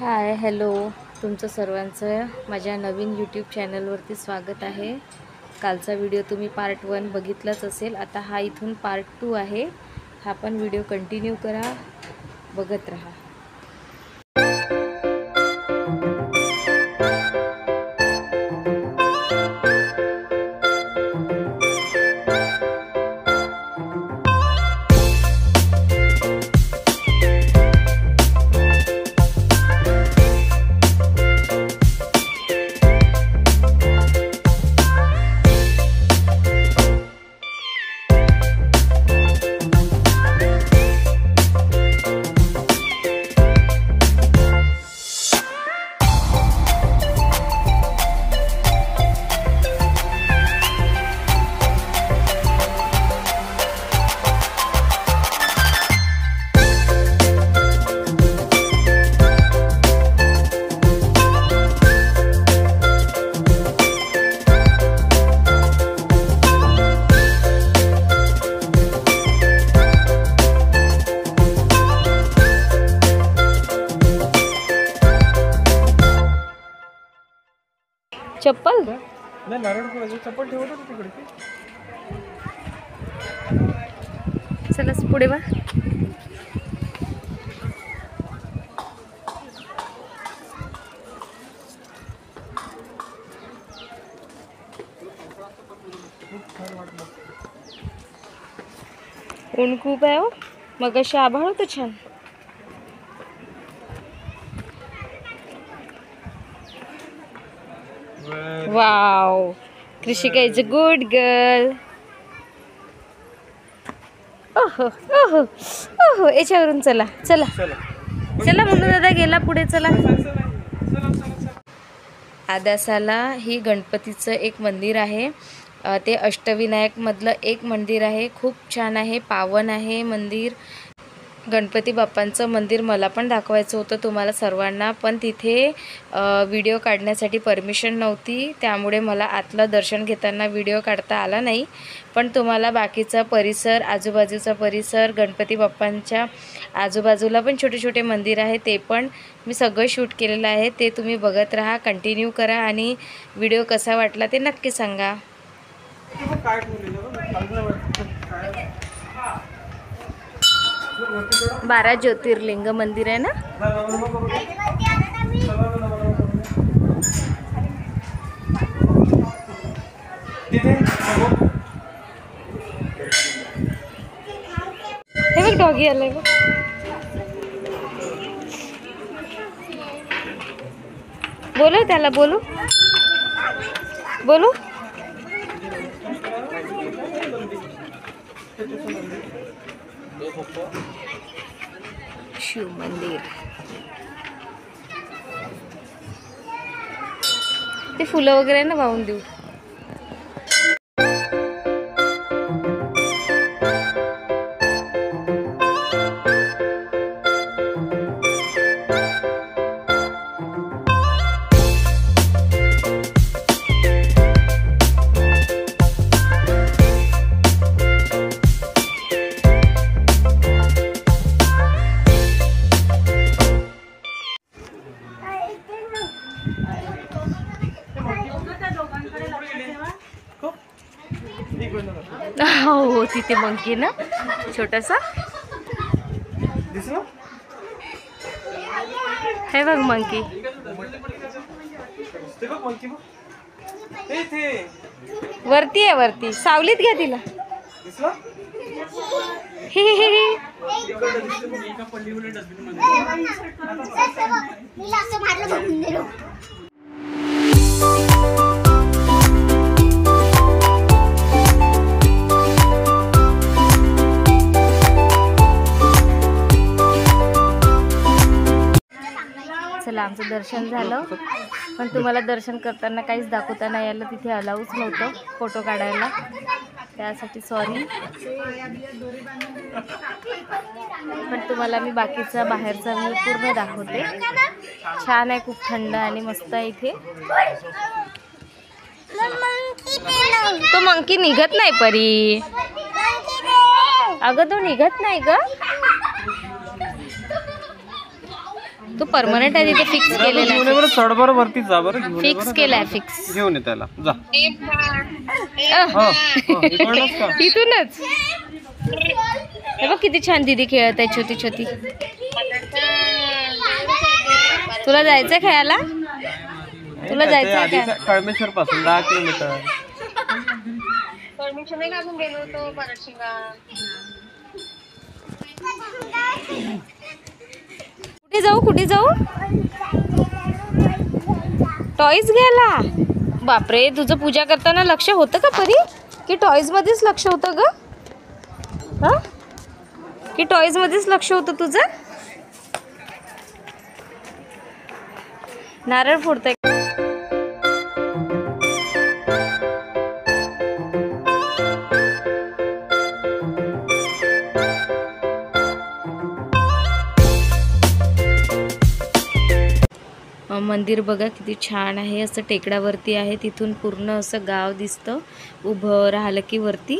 Hi hello, तुमचं सर्वांचं माझ्या नवीन यूट्यूब चॅनलवरती स्वागत आहे। कालचा व्हिडिओ तुम्ही पार्ट 1 बघितलाच असेल। आता हा इथून पार्ट 2 आहे। हा पण व्हिडिओ कंटिन्यू करा, बघत राहा। चप्पल नाही, नारळ फोडायचं चप्पल ठेवत होते तिकडे की. चला पुढे बा। ऊन खूप आहे हो, मग अशी आभाळ होतं छान। Wow, कृषिका is a good girl. ओहो ओहो ओहो, याच्यावरून चला चला चला म्हणून दादा गेला पुढे। चला, आदासाला ही गणपतीचं एक मंदिर आहे। ते अष्टविनायक मधलं एक मंदिर आहे। खूप छान आहे, पावन आहे मंदिर। गणपती बाप्पांचं मंदिर मला पण दाखवायचं होतं तुम्हाला सर्वांना, पण तिथे व्हिडिओ काढण्यासाठी परमिशन नव्हती, त्यामुळे मला आतलं दर्शन घेताना व्हिडिओ काढता आला नाही। पण तुम्हाला बाकीचा परिसर, आजूबाजूचा परिसर, गणपती बाप्पांच्या आजूबाजूला पण छोटे छोटे मंदिर आहे, ते पण मी सगळं शूट केलेलं आहे। ते तुम्ही बघत राहा, कंटिन्यू करा आणि व्हिडिओ कसा वाटला ते नक्की सांगा। 12 ज्योतिर्लिंग मंदिर आहे ना। हे बघ डॉगी आलाय बघ। बोलो त्याला, बोलू बोलू। शिव मंदिर, ते फुलं वगैरे ना वाहून देऊ। हो, तिथे मंकी ना, छोटासा दिसला। हे बघ मंकी, ते बघ मंकी बघ, ते इथे वरती आहे, वरती सावलीत घ्या तिला। दिसला। हे हे हे चला, आमचं दर्शन झालं, पण तुम्हाला दर्शन करताना काहीच दाखवता नाही आलं। तिथे अलाऊच नव्हतं फोटो काढायला, त्यासाठी सॉरी। पण तुम्हाला मी बाकीचा बाहेरचा व्ह्यू पूर्ण दाखवते। छान आहे, खूप थंड आणि मस्त आहे इथे। तो मंकी निघत नाही परी, अगं तो निघत नाही ग। तो परमनंट आहे तिथे फिक्स केलेला आहे. बरं चढ बरं वरती जा बरं घेऊन ये फिक्स बरं. केलाय फिक्स. घेऊन ये त्याला जा. इकडनंच का? इथूनच. हे बघ किती छान दीदी खेळत आहे छोटी छोटी. तुला जायचंय खेळायला? तुला जायचंय का? कळमेश्वर पासून 10 किलोमीटर. कुठे जाऊ टॉयज घ्यायला? बापरे, तुझं पूजा करताना लक्ष होतं का परी की टॉयज मध्येच लक्ष होतं ग? हा की टॉयज मध्येच लक्ष होतं तुझं? नारळ फोडताय. मंदिर बघा किती छान आहे. असं टेकडावरती आहे. तिथून पूर्ण असं गाव दिसतं उभं राहिलं की वरती.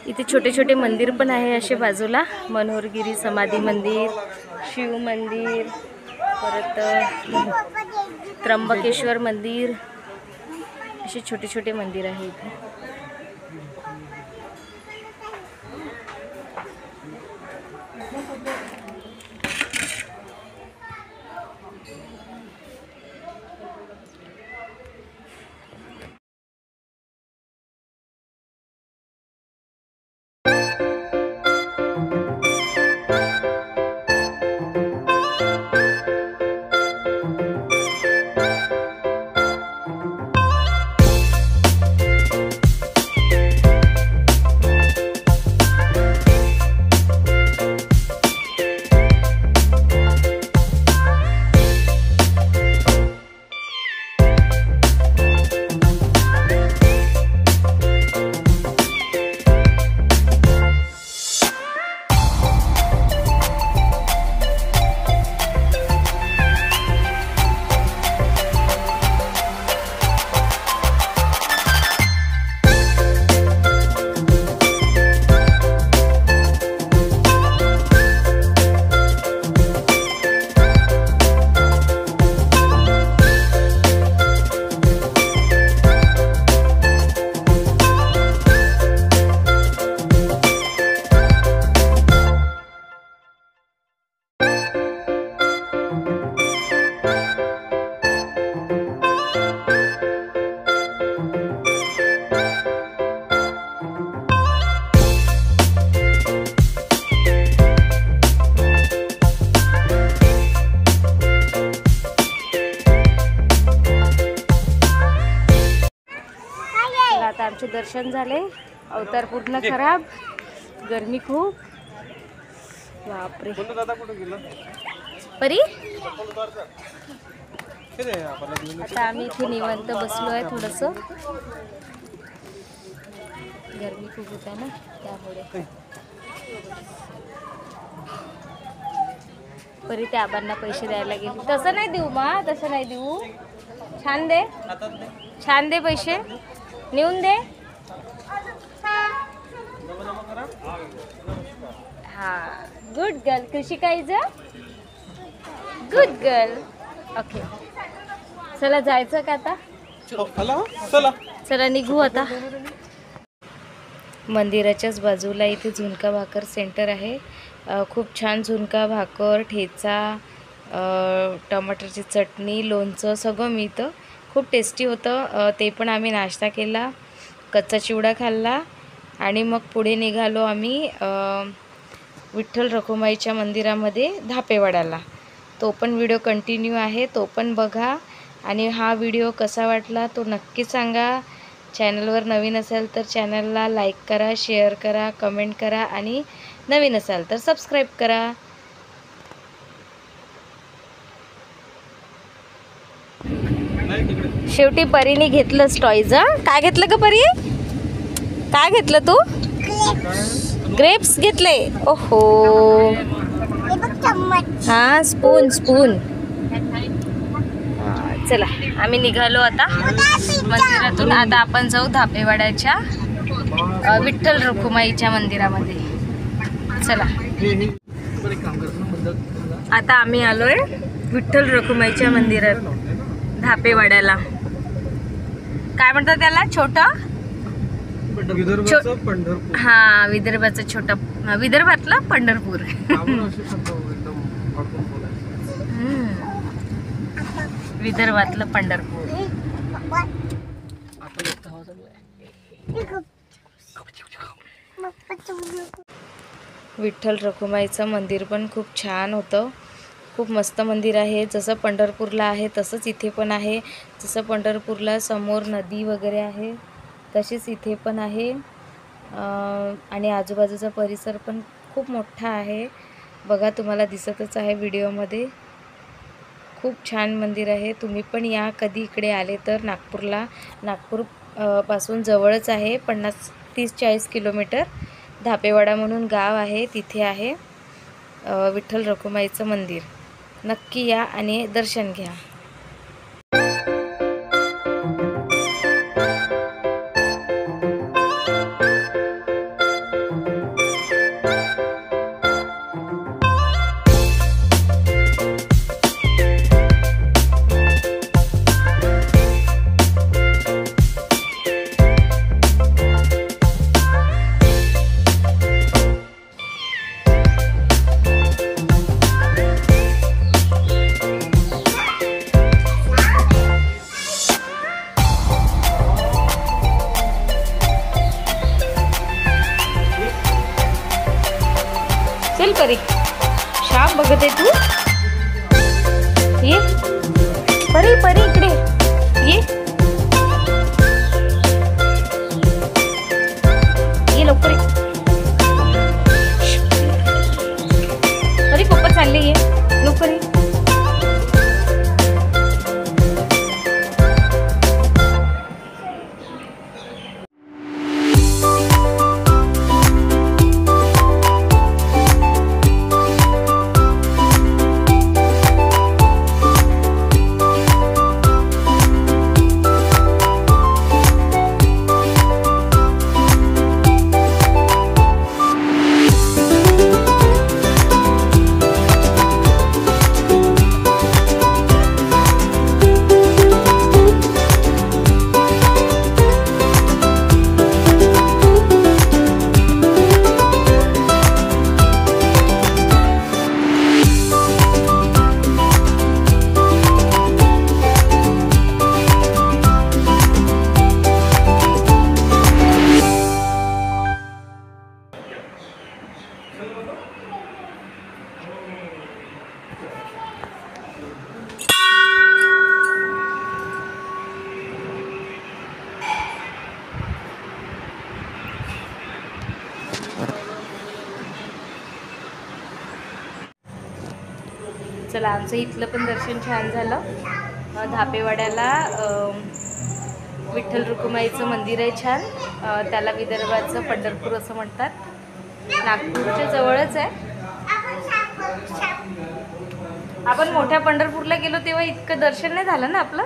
इथे छोटे छोटे मंदिर पण आहे असे बाजूला. मनोहरगिरी समाधी मंदिर, शिव मंदिर, परत त्र्यंबकेश्वर मंदिर, असे छोटे छोटे मंदिर आहे इथे. आता आमचे दर्शन झाले. अवतार पूर्ण खराब, गरमी खूप. बापरे. परी आता आम्ही इथे निवांत बसलो आहे. थोडंसं गरमी खूप होता ना त्यामुळे. परी त्या आबांना पैसे द्यायला गेली. तसं नाही देऊ मा, तसं नाही देऊ. छान दे, छान दे पैसे, नेऊन दे. हा good girl. कृषिका is a good girl. Okay चला जायचं का आता? चला निघू आता. मंदिराच्याच बाजूला इथे झुणका भाकर सेंटर आहे. खूप छान झुणका भाकर, ठेचा, टमाटरची चटणी, लोणचं सगळं मिळतं. खूप टेस्टी होतं. ते पण आम्ही नाश्ता केला, कच्चा चिवडा खाल्ला आणि मग पुढे निघालो आम्ही विठ्ठल रखुमाईच्या मंदिरामध्ये धापेवाड्याला. तो पण व्हिडिओ कंटिन्यू आहे, तो पण बघा. आणि हा व्हिडिओ कसा वाटला तो नक्की सांगा. चॅनलवर नवीन असाल तर चॅनलला लाईक करा, शेअर करा, कमेंट करा आणि नवीन असाल तर सबस्क्राईब करा. शेवटी परीने घेतलं टॉयज. काय घेतलं का परी? काय घेतलं तू? ग्रेप्स घेतले. ओहो हा स्पून स्पून. चला आम्ही निघालो आता मंदिरातून. आता आपण जाऊ धापेवाड्याच्या विठ्ठल रखुमाईच्या मंदिरामध्ये. चला आता आम्ही आलोय विठ्ठल रखुमाईच्या मंदिरात धापेवाड्याला. काय म्हणतात त्याला? छोटं पंढरपूर. हा, विदर्भाचं छोटं, विदर्भातलं पंढरपूर. विदर्भातलं पंढरपूर. विठ्ठल रखुमाईचं मंदिर पण खूप छान होतं. खूप मस्त मंदिर आहे. जसं पंढरपूरला आहे तसंच इथे पण आहे. जसं पंढरपूरला समोर नदी वगैरे आहे तसेच इथे पण आहे. आणि आजूबाजूचा परिसर पण खूप मोठा आहे. बघा, तुम्हाला दिसतच आहे व्हिडिओमध्ये. खूप छान मंदिर आहे. तुम्ही पण या कधी इकडे आले तर. नागपूर पासून जवळच आहे. 30-40 किलोमीटर. धापेवाडा म्हणून गाव आहे, तिथे आहे विठ्ठल रखुमाईचं मंदिर. नक्की या आणि दर्शन घ्या. चल परी, शाम बघत आहे तू. ये परी, परी इकडे ये. ये लवकर ये. परी पप्पा चालले, ये लवकर ये. चला, आमचं इथलं पण दर्शन छान झालं. धापेवाड्याला विठ्ठल रखुमाईचं मंदिर आहे छान. त्याला विदर्भाचं पंढरपूर असं म्हणतात. नागपूरच्या जवळच आहे. आपण मोठ्या पंढरपूरला गेलो तेव्हा इतकं दर्शन नाही झालं ना आपलं.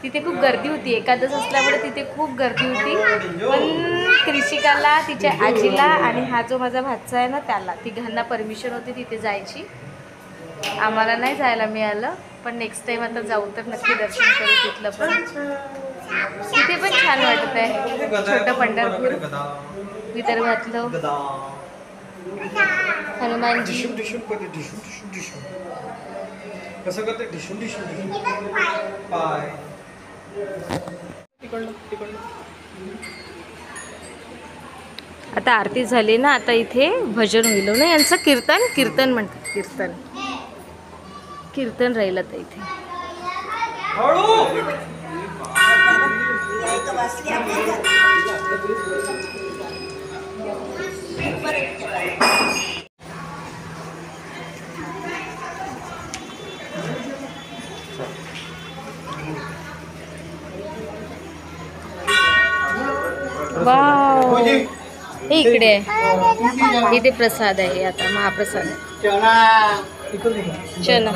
तिथे खूप गर्दी होती. एकादश असल्यामुळे तिथे खूप गर्दी होती. पण कृषिकाला, तिच्या आजीला आणि हा जो माझा भाचा आहे ना त्याला, तिघांना परमिशन होती तिथे जायची. आम्हाला नाही जायला मिळालं. पण नेक्स्ट टाइम आता जाऊ तर नक्की दर्शन करू तिथलं पण. तिथे पण छान वाटत आहे. छोटं पंढरपूर, विदर्भातलं. हनुमानजी. आता आरती झाली ना, आता इथे भजन होईल ना यांचं. कीर्तन म्हणतात. कीर्तन राहिलं तर इथे. वाव, इकडे इथे प्रसाद आहे. आता महाप्रसाद चना.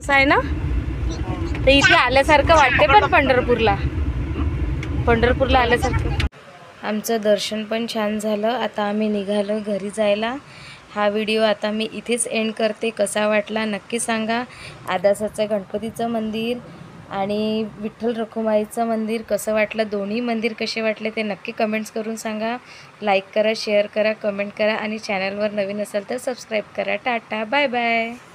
आहे ना, ते इथे आल्यासारखं वाटते, पण पंढरपूरला आल्यासारखं. आमचं दर्शन पण छान झालं. आता आम्ही निघालो घरी जायला. हा व्हिडिओ आता मी इथेच एंड करते. कसा वाटला नक्की सांगा. आदासाचं गणपतीचं मंदिर आणि विठ्ठल रखुमाईचं मंदिर कसं वाटलं, दोन्ही मंदिर कसे वाटले ते नक्की कमेंट्स करून सांगा. लाईक करा, शेअर करा, कमेंट करा आणि चॅनलवर नवीन असाल तर सबस्क्राईब करा. Tata, bye bye.